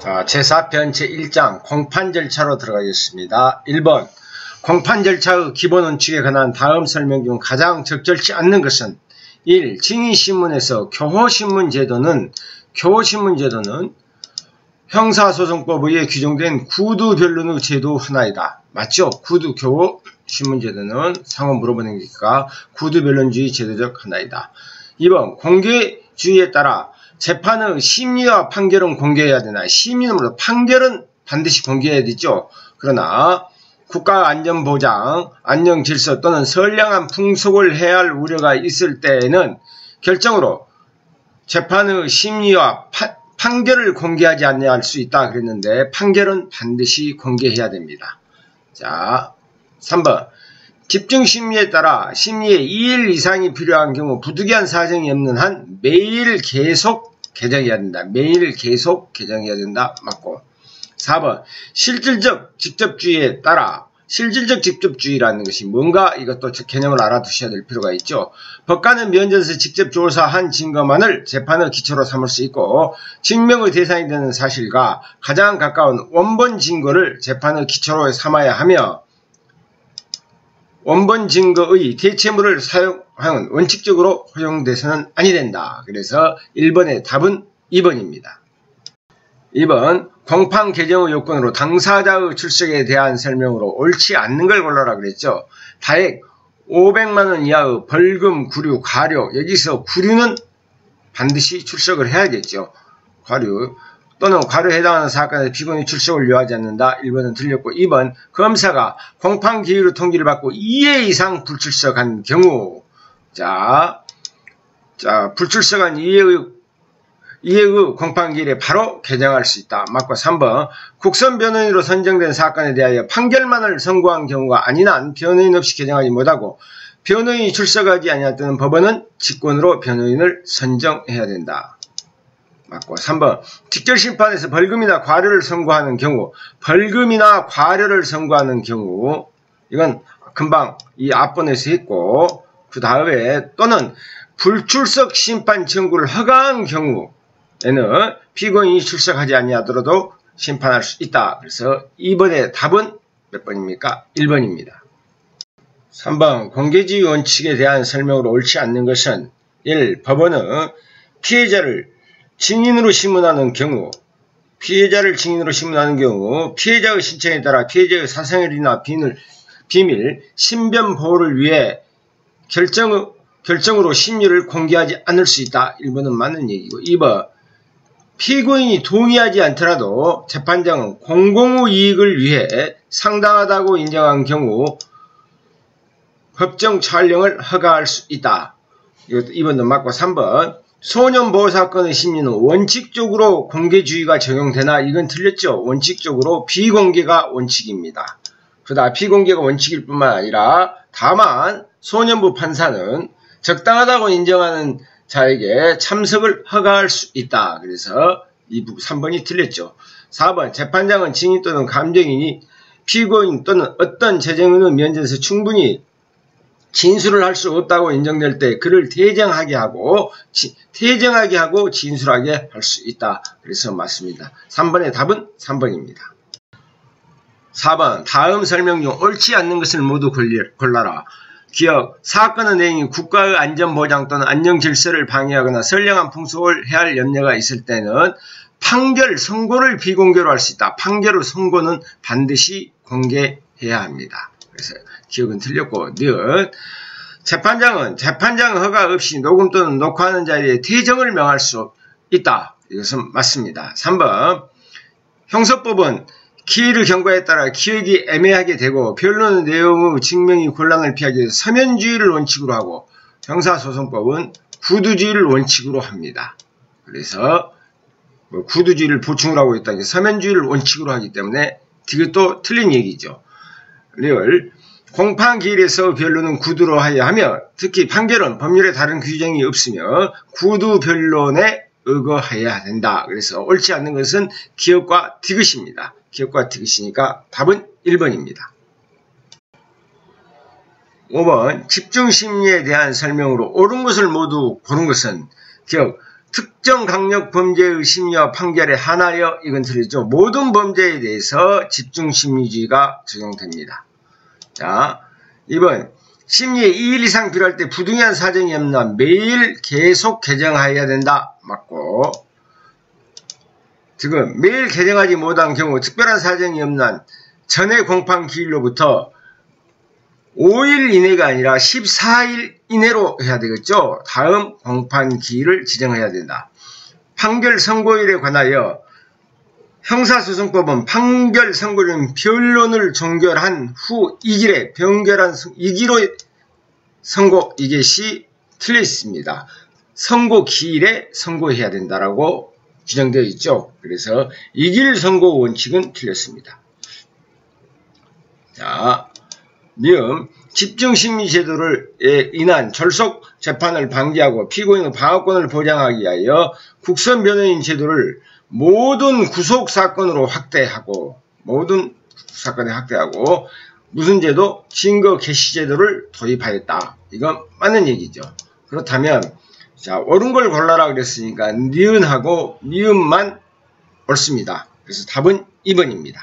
자, 제4편 제1장 공판 절차로 들어가겠습니다. 1번 공판 절차의 기본 원칙에 관한 다음 설명 중 가장 적절치 않는 것은 1. 증인신문에서 교호신문 제도는 형사소송법에 의해 규정된 구두변론의 제도 하나이다. 맞죠? 교호신문 제도는 상호 물어보는 거니까 구두변론주의 제도적 하나이다. 2번 공개주의에 따라 재판의 심리와 판결은 공개해야 되나? 심리는 물론 판결은 반드시 공개해야 되죠. 그러나 국가 안전보장, 안녕질서 또는 선량한 풍속을 해야 할 우려가 있을 때에는 결정으로 재판의 심리와 판결을 공개하지 않아야 할 수 있다 그랬는데 판결은 반드시 공개해야 됩니다. 자, 3번 집중심리에 따라 심리에 2일 이상이 필요한 경우 부득이한 사정이 없는 한 매일 계속 개정해야 된다. 매일 계속 개정해야 된다. 맞고. 4번 실질적 직접주의에 따라 실질적 직접주의라는 것이 뭔가 이것도 개념을 알아두셔야 될 필요가 있죠. 법관은 면전에서 직접 조사한 증거만을 재판의 기초로 삼을 수 있고 증명의 대상이 되는 사실과 가장 가까운 원본 증거를 재판의 기초로 삼아야 하며 원본 증거의 대체물을 사용하는 원칙적으로 허용돼서는 아니 된다. 그래서 1번의 답은 2번입니다. 2번 공판 개정의 요건으로 당사자의 출석에 대한 설명으로 옳지 않는 걸 골라라 그랬죠. 다액 500만원 이하의 벌금, 구류, 과료, 여기서 구류는 반드시 출석을 해야겠죠. 과류 또는 과료에 해당하는 사건에서 피고인이 출석을 요하지 않는다. 1번은 틀렸고 2번 검사가 공판 기일의 통지를 받고 2회 이상 불출석한 경우 자 불출석한 2회의 공판 기일에 바로 개정할 수 있다. 맞고 3번 국선 변호인으로 선정된 사건에 대하여 판결만을 선고한 경우가 아닌 한 변호인 없이 개정하지 못하고 변호인이 출석하지 아니할 때는 법원은 직권으로 변호인을 선정해야 된다. 맞고 3번 직결심판에서 벌금이나 과료를 선고하는 경우 이건 금방 이 앞번에서 했고 그 다음에 또는 불출석 심판 청구를 허가한 경우에는 피고인이 출석하지 아니하더라도 심판할 수 있다. 그래서 2번의 답은 몇 번입니까? 1번입니다. 3번 공개주의 원칙에 대한 설명으로 옳지 않는 것은 1. 법원은 피해자를 증인으로 신문하는 경우 피해자의 신청에 따라 피해자의 사생활이나 비밀, 신변 보호를 위해 결정으로 심리를 공개하지 않을 수 있다. 1번은 맞는 얘기고 2번 피고인이 동의하지 않더라도 재판장은 공공의 이익을 위해 상당하다고 인정한 경우 법정 촬영을 허가할 수 있다. 2번도 맞고 3번 소년보호사건의 심리는 원칙적으로 공개주의가 적용되나? 이건 틀렸죠. 원칙적으로 비공개가 원칙입니다. 그러다 비공개가 원칙일 뿐만 아니라 다만 소년부 판사는 적당하다고 인정하는 자에게 참석을 허가할 수 있다. 그래서 3번이 틀렸죠. 4번 재판장은 증인 또는 감정인이 피고인 또는 어떤 재정인의 면전에서 충분히 진술을 할 수 없다고 인정될 때 그를 퇴정하게 하고 진술하게 할 수 있다. 그래서 맞습니다. 3번의 답은 3번입니다. 4번 다음 설명 중 옳지 않는 것을 모두 골라라. 기억 사건의 내용이 국가의 안전보장 또는 안녕질서를 방해하거나 선량한 풍속을 해할 염려가 있을 때는 판결, 선고를 비공개로 할 수 있다. 판결의 선고는 반드시 공개해야 합니다. 그래서 기억은 틀렸고 재판장 허가 없이 녹음 또는 녹화하는 자리에 퇴정을 명할 수 있다. 이것은 맞습니다. 3번 형사법은 기일의 경과에 따라 기억이 애매하게 되고 변론 내용의 증명이 곤란을 피하기 위해서 서면주의를 원칙으로 하고 형사소송법은 구두주의를 원칙으로 합니다. 그래서 구두주의를 보충을 하고 있다는 게 서면주의를 원칙으로 하기 때문에 이것도 틀린 얘기죠. 공판 기일에서 변론은 구두로 하여야 하며 특히 판결은 법률에 다른 규정이 없으며 구두 변론에 의거해야 된다. 그래서 옳지 않는 것은 기억과 디귿입니다. 기억과 디귿이니까 답은 1번입니다. 5번 집중심리에 대한 설명으로 옳은 것을 모두 고른 것은 기억 특정 강력 범죄의 심리와 판결에 한하여, 이건 틀리죠. 모든 범죄에 대해서 집중심리주의가 적용됩니다. 자, 2번. 심리에 2일 이상 필요할 때 부득이한 사정이 없는 한 매일 계속 개정하여야 된다. 맞고, 지금 매일 개정하지 못한 경우 특별한 사정이 없는 한 전에 공판 기일로부터 5일 이내가 아니라 14일 이내로 해야 되겠죠. 다음 공판 기일을 지정해야 된다. 판결 선고일에 관하여 형사소송법은 판결 선고일은 변론을 종결한 후 2일에 변결한 2기로 선고, 이것이 틀려 있습니다. 선고 기일에 선고해야 된다라고 규정되어 있죠. 그래서 2길 선고 원칙은 틀렸습니다. 자, 미음 집중심리제도를 인한 졸속 재판을 방지하고 피고인의 방어권을 보장하기 위하여 국선변호인 제도를 모든 구속사건으로 확대하고, 무슨 제도? 증거 개시 제도를 도입하였다. 이건 맞는 얘기죠. 그렇다면, 자, 옳은 걸 골라라 그랬으니까 니은하고 미음만 옳습니다. 그래서 답은 2번입니다.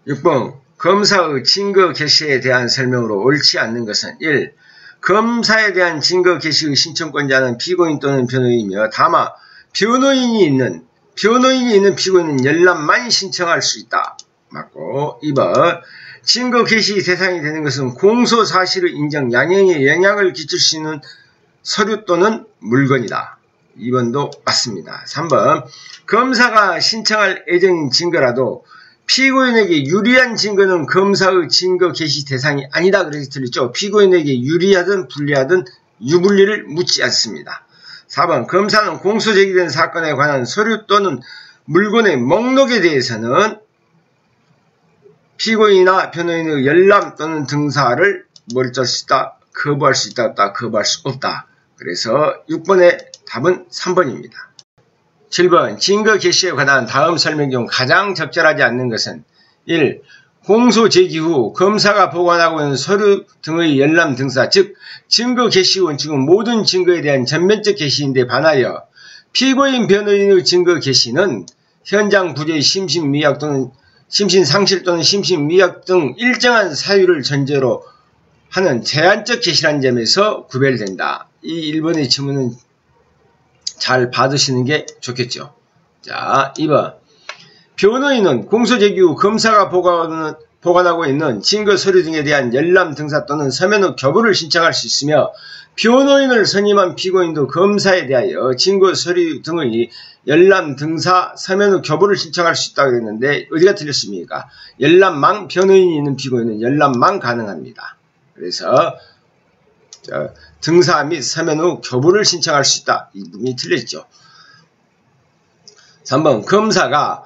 6번. 검사의 증거 개시에 대한 설명으로 옳지 않는 것은 1. 검사에 대한 증거 개시의 신청권자는 피고인 또는 변호인이며, 다만 변호인이 있는 피고인은 열람만 신청할 수 있다. 맞고, 2번. 증거 개시 대상이 되는 것은 공소 사실의 인정, 양형에 영향을 끼칠 수 있는 서류 또는 물건이다. 2번도 맞습니다. 3번. 검사가 신청할 예정인 증거라도 피고인에게 유리한 증거는 검사의 증거 개시 대상이 아니다. 그래서 틀렸죠. 피고인에게 유리하든 불리하든 유불리를 묻지 않습니다. 4번. 검사는 공소 제기된 사건에 관한 서류 또는 물건의 목록에 대해서는 피고인이나 변호인의 열람 또는 등사를 뭘 수 있다? 거부할 수 있다, 없다? 거부할 수 없다. 그래서 6번의 답은 3번입니다. 7번. 증거 개시에 관한 다음 설명 중 가장 적절하지 않는 것은 1. 공소 제기 후 검사가 보관하고 있는 서류 등의 열람 등사, 즉 증거 개시 원칙은 모든 증거에 대한 전면적 개시인데 반하여 피고인 변호인의 증거 개시는 현장 부재의 심신미약 또는 심신상실 또는 심신미약 등 일정한 사유를 전제로 하는 제한적 개시라는 점에서 구별된다. 이 1번의 질문은 잘 받으시는 게 좋겠죠. 자, 2번. 변호인은 공소 제기 후 검사가 보관하고 있는 증거 서류 등에 대한 열람 등사 또는 서면 후 교부를 신청할 수 있으며, 변호인을 선임한 피고인도 검사에 대하여 증거 서류 등의 열람 등사 서면 후 교부를 신청할 수 있다고 했는데 어디가 틀렸습니까? 열람만, 변호인이 있는 피고인은 열람만 가능합니다. 그래서 등사 및 서면 후 교부를 신청할 수 있다. 이 부분이 틀렸죠. 3번. 검사가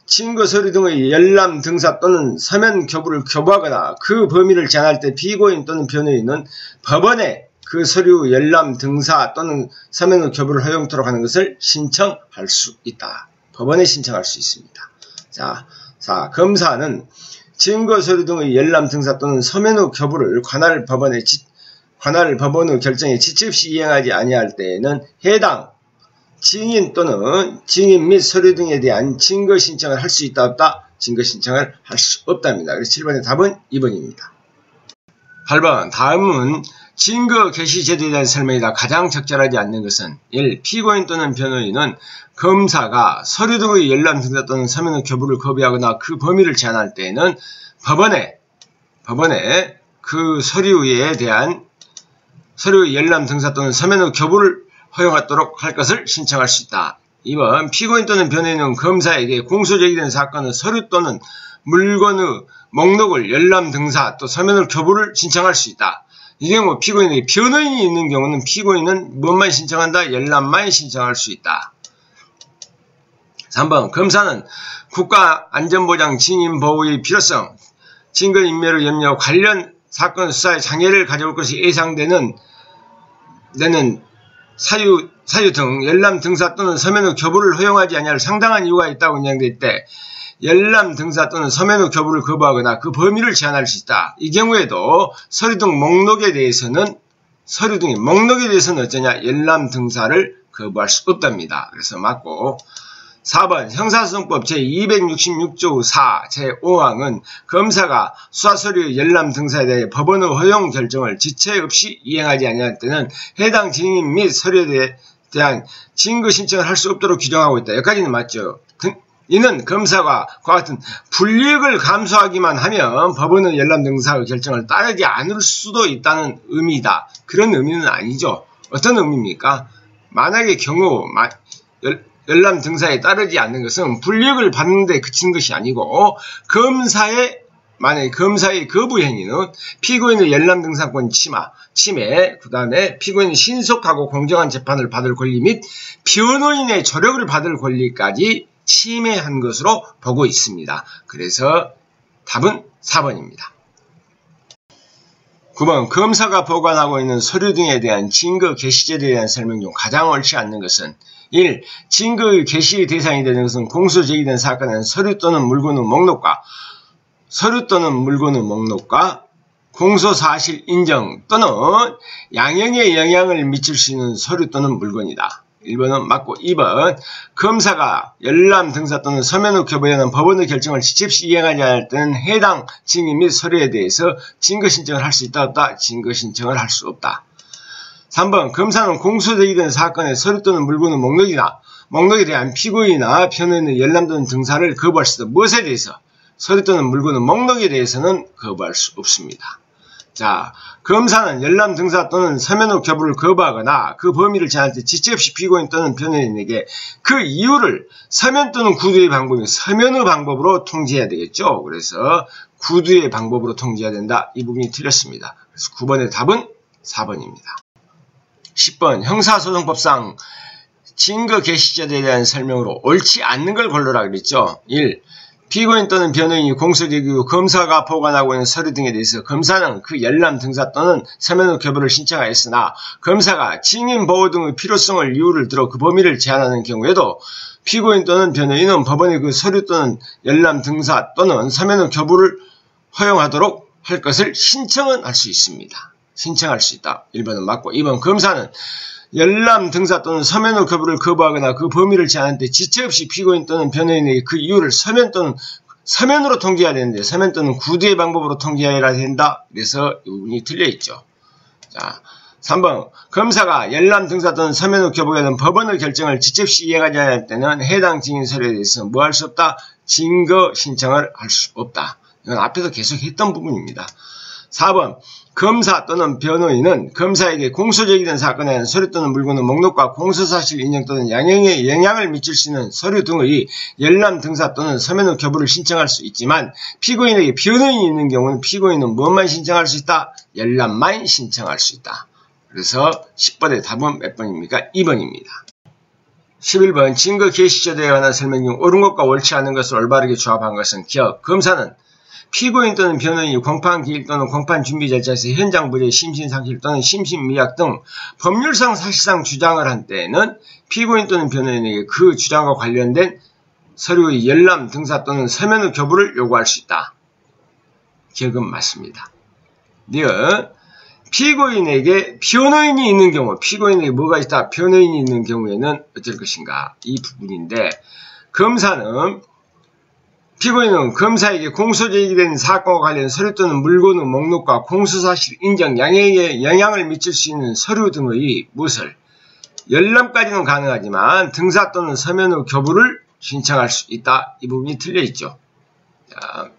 증거 서류 등의 열람 등사 또는 서면 교부를 교부하거나 그 범위를 제한할 때 피고인 또는 변호인은 법원에 그 서류 열람 등사 또는 서면 후 교부를 허용토록 하는 것을 신청할 수 있다. 법원에 신청할 수 있습니다. 자, 4. 검사는 증거 서류 등의 열람 등사 또는 서면 후 교부를 관할 법원의 결정에 지체 없이 이행하지 아니할 때에는 해당 증인 또는 증인 및 서류 등에 대한 증거 신청을 할 수 있다, 없다? 증거 신청을 할 수 없답니다. 그래서 7번의 답은 2번입니다. 8번. 다음은 증거 개시 제도에 대한 설명이다. 가장 적절하지 않는 것은 1. 피고인 또는 변호인은 검사가 서류 등의 열람 등사 또는 서면 후 교부를 거부하거나 그 범위를 제한할 때에는 법원에 그 서류에 대한 서류 열람 등사 또는 서면 후 교부를 허용하도록 할 것을 신청할 수 있다. 2번. 피고인 또는 변호인은 검사에게 공소 제기된 사건의 서류 또는 물건의 목록을 열람 등사 또 서면 후 교부를 신청할 수 있다. 이 경우 피고인에게 변호인이 있는 경우는 피고인은 무엇만 신청한다? 열람만 신청할 수 있다. 3번. 검사는 국가안전보장 증인보호의 필요성, 증거인멸의 염려, 관련 사건 수사에 장애를 가져올 것이 예상되는 사유 등 열람 등사 또는 서면 후 교부를 허용하지 아니할 상당한 이유가 있다고 인정될 때 열람 등사 또는 서면 후 교부를 거부하거나 그 범위를 제한할 수 있다. 이 경우에도 서류 등 목록에 대해서는 서류 등의 목록에 대해서는 어쩌냐? 열람 등사를 거부할 수 없답니다. 그래서 맞고 4번 형사소송법 제266조 4 제5항은 검사가 수사서류 열람 등사에 대해 법원의 허용 결정을 지체 없이 이행하지 아니할 때는 해당 증인 및 서류에 대한 증거 신청을 할 수 없도록 규정하고 있다. 여기까지는 맞죠? 이는 검사가 그와 같은 불이익을 감수하기만 하면 법원의 열람 등사의 결정을 따르지 않을 수도 있다는 의미다. 그런 의미는 아니죠. 어떤 의미입니까? 만약의 경우 열람 등사에 따르지 않는 것은 불이익을 받는 데 그치는 것이 아니고 만약에 검사의 거부 행위는 피고인의 열람 등사권 침해, 그 다음에 피고인이 신속하고 공정한 재판을 받을 권리 및 변호인의 조력을 받을 권리까지 침해한 것으로 보고 있습니다. 그래서 답은 4번입니다. 9번 검사가 보관하고 있는 서류 등에 대한 증거 게시제도에 대한 설명 중 가장 옳지 않는 것은 1. 증거의 게시 대상이 되는 것은 공소 제기된 사건에는 서류 또는 물건의 목록과 공소 사실 인정 또는 양형에 영향을 미칠 수 있는 서류 또는 물건이다. 1번은 맞고 2번 검사가 열람 등사 또는 서면의 교부에 의한 법원의 결정을 지체 없이 이행하지 않을 때는 해당 증인 및 서류에 대해서 증거 신청을 할 수 있다 없다? 증거 신청을 할 수 없다. 3번 검사는 공소 제기된 사건의 서류 또는 물건의 목록에 대한 피고인이나 변호인의 열람 또는 등사를 거부할 수 있다. 무엇에 대해서? 서류 또는 물건의 목록에 대해서는 거부할 수 없습니다. 자, 검사는 열람 등사 또는 서면의 교부를 거부하거나 그 범위를 제한할 때 지체 없이 피고인 또는 변호인에게 그 이유를 서면 또는 구두의 서면의 방법으로 통지해야 되겠죠. 그래서 구두의 방법으로 통지해야 된다. 이 부분이 틀렸습니다. 그래서 9번의 답은 4번입니다. 10번 형사소송법상 증거 게시제도에 대한 설명으로 옳지 않는 걸 골라라 그랬죠. 1. 피고인 또는 변호인이 공소 제기 후 검사가 보관하고 있는 서류 등에 대해서 검사는 그 열람 등사 또는 서면의 교부를 신청하였으나 검사가 증인 보호 등의 필요성을 이유를 들어 그 범위를 제한하는 경우에도 피고인 또는 변호인은 법원의 그 서류 또는 열람 등사 또는 서면의 교부를 허용하도록 할 것을 신청은 할 수 있습니다. 신청할 수 있다. 1번은 맞고 2번 검사는 열람 등사 또는 서면의 교부를 거부하거나 그 범위를 제한할 때 지체 없이 피고인 또는 변호인에게 그 이유를 서면으로 통지해야 되는데 서면 또는 구두의 방법으로 통지해야 된다. 그래서 이 부분이 틀려있죠. 자, 3번 검사가 열람 등사 또는 서면의 교부에 대한 법원의 결정을 지체 없이 이행하지 않을 때는 해당 증인 서류에 대해서 뭐 할 수 없다? 증거 신청을 할 수 없다. 이건 앞에서 계속 했던 부분입니다. 4번 검사 또는 변호인은 검사에게 공소 제기된 사건에 대한 서류 또는 물건의 목록과 공소사실 인정 또는 양형에 영향을 미칠 수 있는 서류 등의 열람 등사 또는 서면의 교부를 신청할 수 있지만 피고인에게 변호인이 있는 경우는 피고인은 무엇만 신청할 수 있다? 열람만 신청할 수 있다. 그래서 10번의 답은 몇 번입니까? 2번입니다. 11번 증거 게시제도에 관한 설명 중 옳은 것과 옳지 않은 것을 올바르게 조합한 것은 기억. 검사는 피고인 또는 변호인이 공판 기일 또는 공판 준비 절차에서 현장 부재, 심신상실 또는 심신미약 등 법률상 사실상 주장을 한 때에는 피고인 또는 변호인에게 그 주장과 관련된 서류의 열람 등사 또는 서면의 교부를 요구할 수 있다. 기억은 맞습니다. 피고인에게 변호인이 있는 경우, 피고인에게 뭐가 있다? 변호인이 있는 경우에는 어쩔 것인가? 이 부분인데 피고인은 검사에게 공소 제기된 사건과 관련 서류 또는 물건의 목록과 공소사실 인정, 양형에 영향을 미칠 수 있는 서류 등의 무엇을 열람까지는 가능하지만 등사 또는 서면의 교부를 신청할 수 있다. 이 부분이 틀려있죠. 자,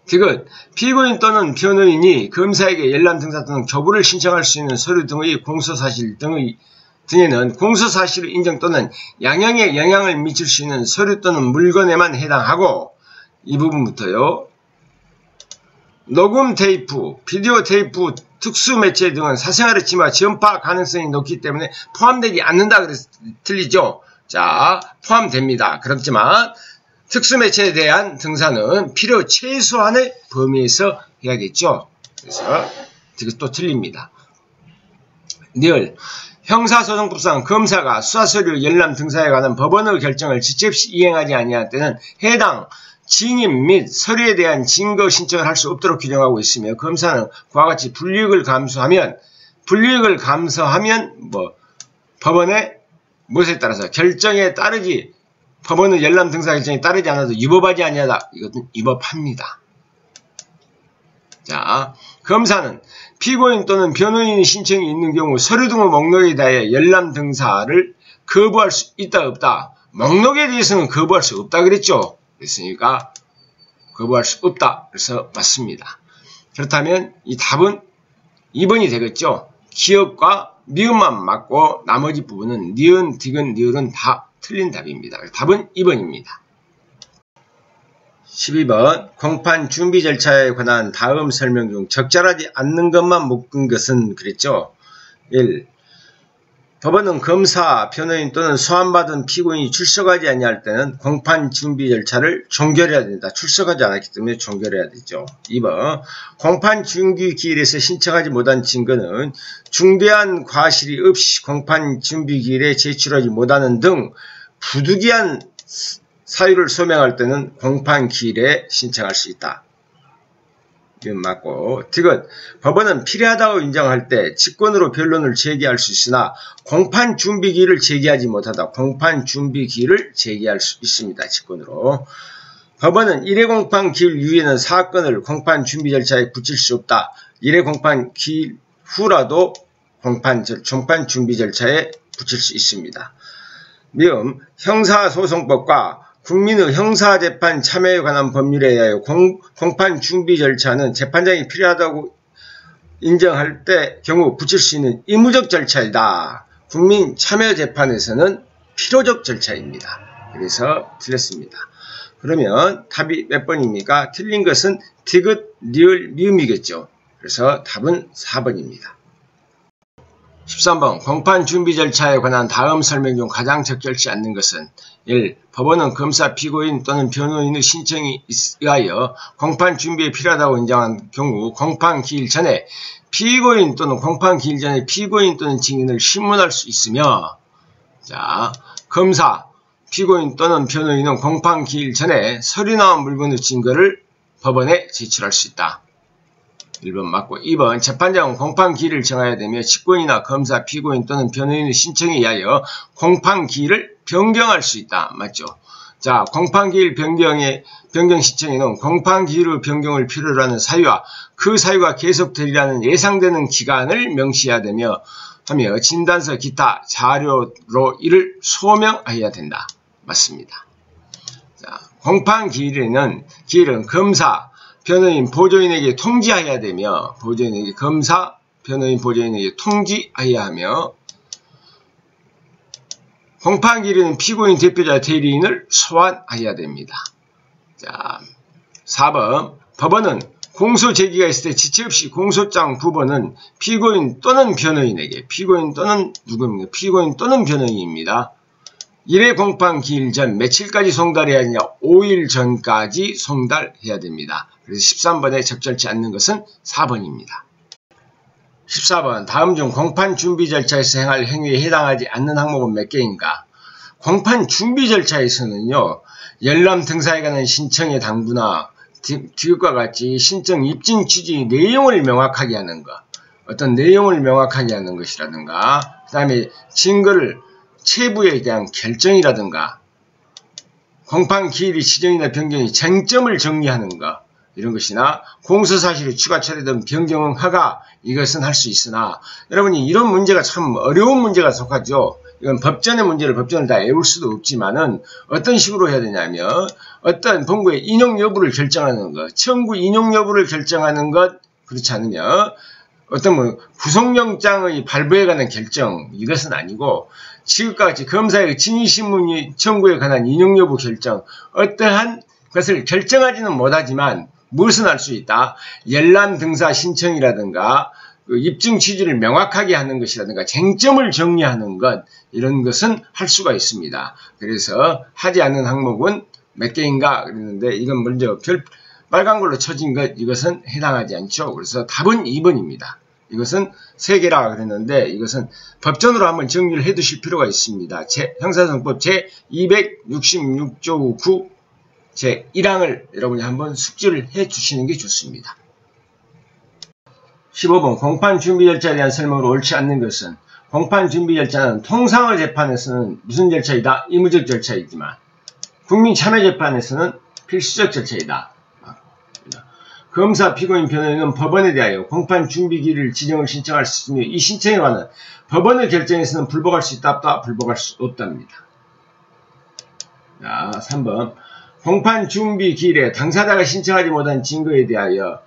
디귿 피고인 또는 변호인이 검사에게 열람 등사 또는 교부를 신청할 수 있는 서류 등의 공소사실 등에는 공소사실 인정 또는 양형에 영향을 미칠 수 있는 서류 또는 물건에만 해당하고 이 부분부터요. 녹음 테이프, 비디오 테이프, 특수매체 등은 사생활의 침해와 전파 가능성이 높기 때문에 포함되지 않는다. 그래서 틀리죠. 자, 포함됩니다. 그렇지만 특수매체에 대한 등사는 필요 최소한의 범위에서 해야겠죠. 그래서 이것도 틀립니다. 형사소송법상 검사가 수사서류 열람 등사에 관한 법원의 결정을 지체 없이 이행하지 아니할 때는 해당 증인 및 서류에 대한 증거 신청을 할 수 없도록 규정하고 있으며 검사는 그와 같이 불이익을 감수하면 법원의 무엇에 따라서 결정에 따르지 법원의 열람 등사 결정에 따르지 않아도 위법하지 아니하다. 이것은 위법합니다. 자, 검사는 피고인 또는 변호인의 신청이 있는 경우 서류 등의 목록에 대하여 열람 등사를 거부할 수 있다 없다. 목록에 대해서는 거부할 수 없다 그랬죠. 그랬으니까 거부할 수 없다. 그래서 맞습니다. 그렇다면 이 답은 2번이 되겠죠. 기억과 미음만 맞고 나머지 부분은 니은, 디귿, 리을은 다 틀린 답입니다. 답은 2번입니다. 12번 공판 준비 절차에 관한 다음 설명 중 적절하지 않는 것만 묶은 것은 그랬죠. 1. 법원은 검사, 변호인 또는 소환받은 피고인이 출석하지 아니할 때는 공판 준비 절차를 종결해야 된다. 출석하지 않았기 때문에 종결해야 되죠. 2번 공판 준비 기일에서 신청하지 못한 증거는 중대한 과실이 없이 공판 준비 기일에 제출하지 못하는 등 부득이한 사유를 소명할 때는 공판 기일에 신청할 수 있다. 이건 맞고, 디귿 법원은 필요하다고 인정할 때 직권으로 변론을 제기할 수 있으나 공판 준비 기일을 제기하지 못하다. 공판 준비 기일을 제기할 수 있습니다. 직권으로. 법원은 1회 공판 기일 이후에는 사건을 공판 준비 절차에 붙일 수 없다. 1회 공판 기일 후라도 공판 준비 절차에 붙일 수 있습니다. 미음 형사소송법과 국민의 형사재판 참여에 관한 법률에 의하여 공판 준비 절차는 재판장이 필요하다고 인정할 때 경우 붙일 수 있는 의무적 절차이다. 국민 참여 재판에서는 필요적 절차입니다. 그래서 틀렸습니다. 그러면 답이 몇 번입니까? 틀린 것은 디귿, 리을, 미음이겠죠. 그래서 답은 4번입니다. 13번 공판 준비 절차에 관한 다음 설명 중 가장 적절치 않는 것은 1. 법원은 검사, 피고인 또는 변호인의 신청에 의하여 공판 준비에 필요하다고 인정한 경우 공판 기일 전에 피고인 또는 공판 기일 전에 피고인 또는 증인을 신문할 수 있으며, 자, 검사, 피고인 또는 변호인은 공판 기일 전에 서류나 물건의 증거를 법원에 제출할 수 있다. 1번 맞고, 2번 재판장은 공판 기일을 정해야 되며 직권이나 검사, 피고인 또는 변호인의 신청에 의하여 공판 기일을 변경할 수 있다. 맞죠? 자, 공판 기일 변경 신청에는 공판 기일의 변경을 필요로 하는 사유와 그 사유가 계속되리라는 예상되는 기간을 명시해야 되며 진단서 기타 자료로 이를 소명해야 된다. 맞습니다. 자, 공판 기일은 검사, 변호인, 보조인에게 통지해야 되며, 보조인에게 검사, 변호인, 보조인에게 통지해야 하며, 공판 기일에는 피고인 대표자 대리인을 소환해야 됩니다. 자, 4번 법원은 공소 제기가 있을 때 지체 없이 공소장 부본은 피고인 또는 변호인에게, 피고인 또는 누구입니까? 피고인 또는 변호인입니다. 1회 공판 기일 전 며칠까지 송달해야 하느냐? 5일 전까지 송달해야 됩니다. 그래서 13번에 적절치 않는 것은 4번입니다. 14번 다음 중 공판 준비 절차에서 행할 행위에 해당하지 않는 항목은 몇 개인가? 공판 준비 절차에서는요, 열람 등사에 관한 신청의 당부나 디귿과 같이 신청 입증 취지 내용을 명확하게 하는 것, 어떤 내용을 명확하게 하는 것이라든가, 그 다음에 증거를 체부에 대한 결정이라든가, 공판 기일이 지정이나 변경이 쟁점을 정리하는 것, 이런 것이나 공소사실의 추가 처리된 변경 허가, 이것은 할 수 있으나, 여러분이 이런 문제가 참 어려운 문제가 속하죠. 이건 법전의 문제를 법전을 다 외울 수도 없지만은 어떤 식으로 해야 되냐면, 어떤 본구의 인용 여부를 결정하는 것, 청구 인용 여부를 결정하는 것, 그렇지 않으면 어떤 구속영장의 발부에 관한 결정, 이것은 아니고 지금과 같이 검사의 증인신문 청구에 관한 인용 여부 결정, 어떠한 것을 결정하지는 못하지만 무엇은 할 수 있다? 열람 등사 신청이라든가 입증 취지를 명확하게 하는 것이라든가 쟁점을 정리하는 것, 이런 것은 할 수가 있습니다. 그래서 하지 않는 항목은 몇 개인가 그랬는데, 이건 먼저 빨간 걸로 쳐진 것, 이것은 해당하지 않죠. 그래서 답은 2번입니다. 이것은 3개라 그랬는데, 이것은 법전으로 한번 정리를 해 두실 필요가 있습니다. 형사소송법 제266조 9 제 1항을 여러분이 한번 숙지를 해 주시는 게 좋습니다. 15번 공판 준비 절차에 대한 설명으로 옳지 않는 것은 공판 준비 절차는 통상의 재판에서는 무슨 절차이다? 의무적 절차이지만 국민 참여 재판에서는 필수적 절차이다. 검사, 피고인, 변호인은 법원에 대하여 공판 준비 기일을 지정을 신청할 수 있으며 이 신청에 관한 법원의 결정에서는 불복할 수 있다 없다? 불복할 수 없답니다. 자, 3번 공판 준비 기일에 당사자가 신청하지 못한 증거에 대하여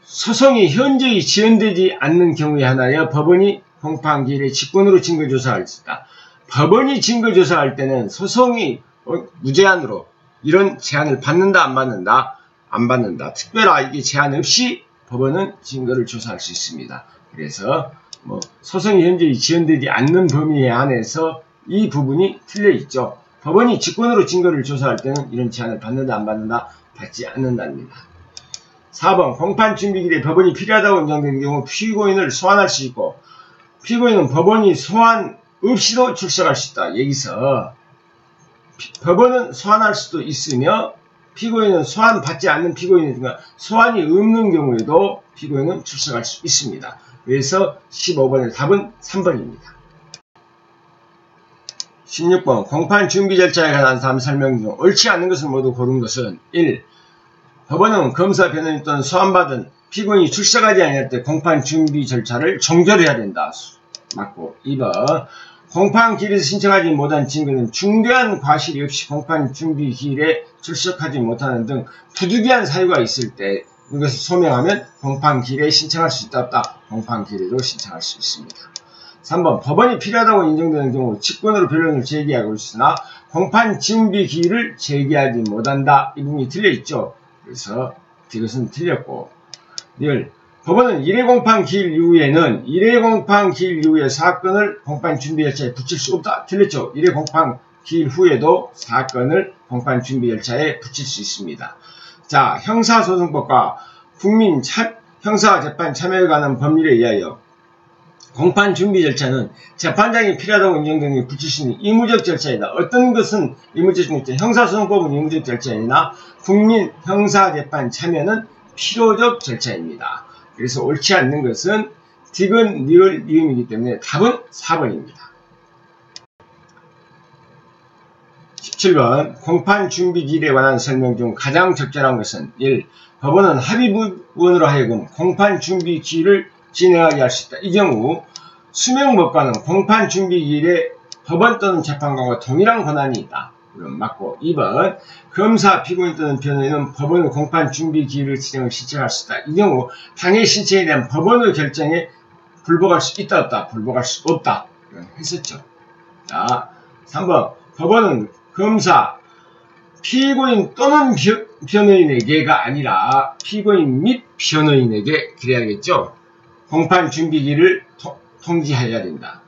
소송이 현저히 지연되지 않는 경우에 하나여 법원이 공판 기일에 직권으로 증거 조사할 수 있다. 법원이 증거 조사할 때는 소송이 무제한으로 이런 제한을 받는다 안 받는다? 안 받는다. 특별하게 제한 없이 법원은 증거를 조사할 수 있습니다. 그래서 소송이 현저히 지연되지 않는 범위에 한해서 이 부분이 틀려 있죠. 법원이 직권으로 증거를 조사할 때는 이런 제한을 받는다 안 받는다? 받지 않는답니다. 4번 공판 준비기일에 법원이 필요하다고 인정되는 경우 피고인을 소환할 수 있고 피고인은 법원이 소환 없이도 출석할 수 있다. 여기서 법원은 소환할 수도 있으며 피고인은 소환받지 않는 피고인이니까 소환이 없는 경우에도 피고인은 출석할 수 있습니다. 그래서 15번의 답은 3번입니다. 16번 공판 준비 절차에 관한 다음 설명 중 옳지 않은 것을 모두 고른 것은 1. 법원은 검사, 변호인 또는 소환받은 피고인이 출석하지 않을 때 공판 준비 절차를 종결해야 된다. 맞고 2번 공판 기일에서 신청하지 못한 증거는 중대한 과실이 없이 공판 준비 기일에 출석하지 못하는 등 부득이한 사유가 있을 때 이것을 소명하면 공판 기일에 신청할 수 있다 없다? 공판 기일에도 신청할 수 있습니다. 3번 법원이 필요하다고 인정되는 경우 직권으로 변론을 제기하고 있으나 공판 준비 기일을 제기하지 못한다. 이 부분이 틀려있죠. 그래서 이것은 틀렸고 1. 법원은 1회 공판 기일 이후에는 1회 공판 기일 이후에 사건을 공판 준비 절차에 붙일 수 없다. 틀렸죠. 1회 공판 기일 후에도 사건을 공판 준비 절차에 붙일 수 있습니다. 자, 형사소송법과 국민 형사재판 참여에 관한 법률에 의하여 공판 준비 절차는 재판장이 필요하다고 인정되는 게 붙일 수 있는 의무적 절차이다. 어떤 것은 의무적 절차, 형사소송법은 의무적 절차이나 국민 형사재판 참여는 필요적 절차입니다. 그래서 옳지 않는 것은 디귿, 니을, 니음이기 때문에 답은 4번입니다. 17번 공판 준비 기일에 관한 설명 중 가장 적절한 것은 1. 법원은 합의부원으로 하여금 공판 준비 기일을 진행하게 할 수 있다. 이 경우 수명법관은 공판 준비 기일에 법원 또는 재판관과 동일한 권한이 있다. 맞고 2번 검사, 피고인 또는 변호인은 법원의 공판 준비 기일을 지정을 신청할 수 있다. 이 경우 당해 신청에 대한 법원의 결정에 불복할 수 있다 없다? 불복할 수 없다. 했었죠. 자, 3번 법원은 검사, 피고인 또는 변호인에게가 아니라 피고인 및 변호인에게 그래야겠죠. 공판 준비 기일을 통지해야 된다.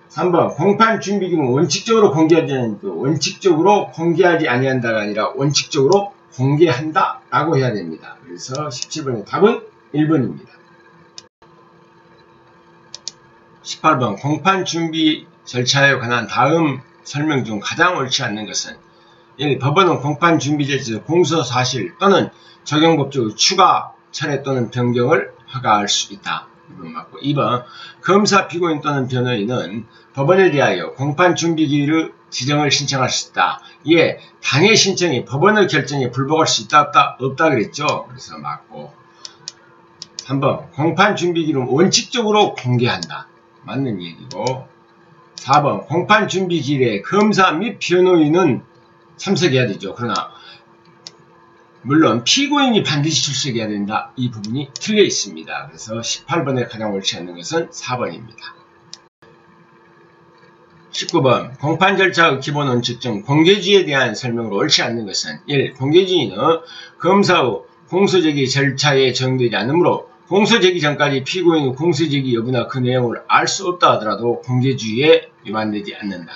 3번 공판 준비 기일은 원칙적으로 공개하지 않는다. 원칙적으로 공개하지 아니한다가 아니라 원칙적으로 공개한다 라고 해야 됩니다. 그래서 17번의 답은 1번입니다. 18번 공판 준비 절차에 관한 다음 설명 중 가장 옳지 않는 것은 1. 법원은 공판 준비 절차에서 공소 사실 또는 적용법적으로 추가, 철회 또는 변경을 허가할 수 있다. 2번 맞고 2번 검사, 피고인 또는 변호인은 법원에 대하여 공판 준비 기일의 지정을 신청할 수 있다. 이에 당해 신청이 법원의 결정에 불복할 수 있다 없다? 없다 그랬죠. 그래서 맞고 3번 공판 준비 기일은 원칙적으로 공개한다. 맞는 얘기고 4번 공판 준비 기일에 검사 및 변호인은 참석해야 되죠. 그러나 물론 피고인이 반드시 출석해야 된다. 이 부분이 틀려 있습니다. 그래서 18번에 가장 옳지 않는 것은 4번입니다. 19번 공판 절차의 기본 원칙 중 공개주의에 대한 설명으로 옳지 않는 것은 1. 공개주의는 검사의 공소제기 절차에 적용되지 않으므로 공소제기 전까지 피고인의 공소제기 여부나 그 내용을 알 수 없다 하더라도 공개주의에 위반되지 않는다.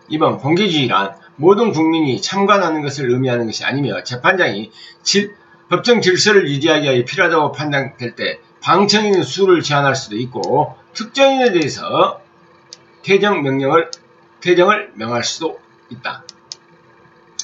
2번 공개주의란 모든 국민이 참관하는 것을 의미하는 것이 아니며 재판장이 법정 질서를 유지하기 위해 필요하다고 판단될 때 방청인의 수를 제한할 수도 있고 특정인에 대해서 퇴정을 명할 수도 있다.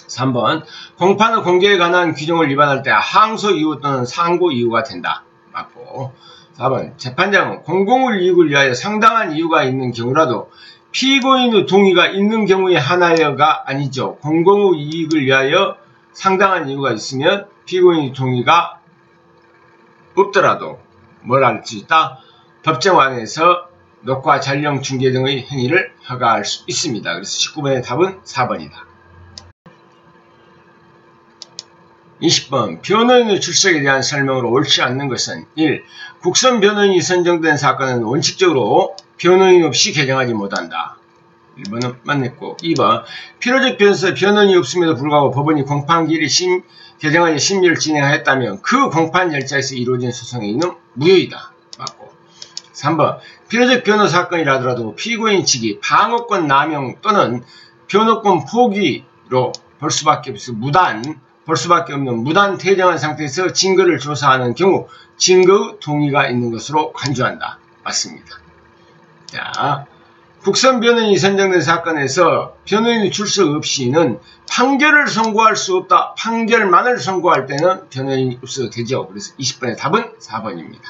3번 공판 후 공개에 관한 규정을 위반할 때 항소 이유 또는 상고 이유가 된다. 맞고. 4번 재판장은 공공의 이익을 위하여 상당한 이유가 있는 경우라도 피고인의 동의가 있는 경우에 하나여가 아니죠. 공공의 이익을 위하여 상당한 이유가 있으면 피고인의 동의가 없더라도 뭘 할 수 있다? 법정 안에서 녹화, 촬영, 중계 등의 행위를 허가할 수 있습니다. 그래서 19번의 답은 4번이다. 20번 변호인의 출석에 대한 설명으로 옳지 않는 것은 1. 국선 변호인이 선정된 사건은 원칙적으로 변호인 없이 개정하지 못한다. 1번은 맞냈고 2번 필요적 변호인이 없음에도 불구하고 법원이 공판기일이 개정안의 심리를 진행하였다면 그 공판 절차에서 이루어진 소송의 이유는 무효이다. 맞고 3번 필요적 변호 사건이라더라도 피고인 측이 방어권 남용 또는 변호권 포기로 볼 수밖에 없는 무단 퇴정한 상태에서 증거를 조사하는 경우 증거의 동의가 있는 것으로 간주한다. 맞습니다. 자, 국선 변호인이 선정된 사건에서 변호인이 출석 없이는 판결을 선고할 수 없다. 판결만을 선고할 때는 변호인이 없어도 되죠. 그래서 20번의 답은 4번입니다.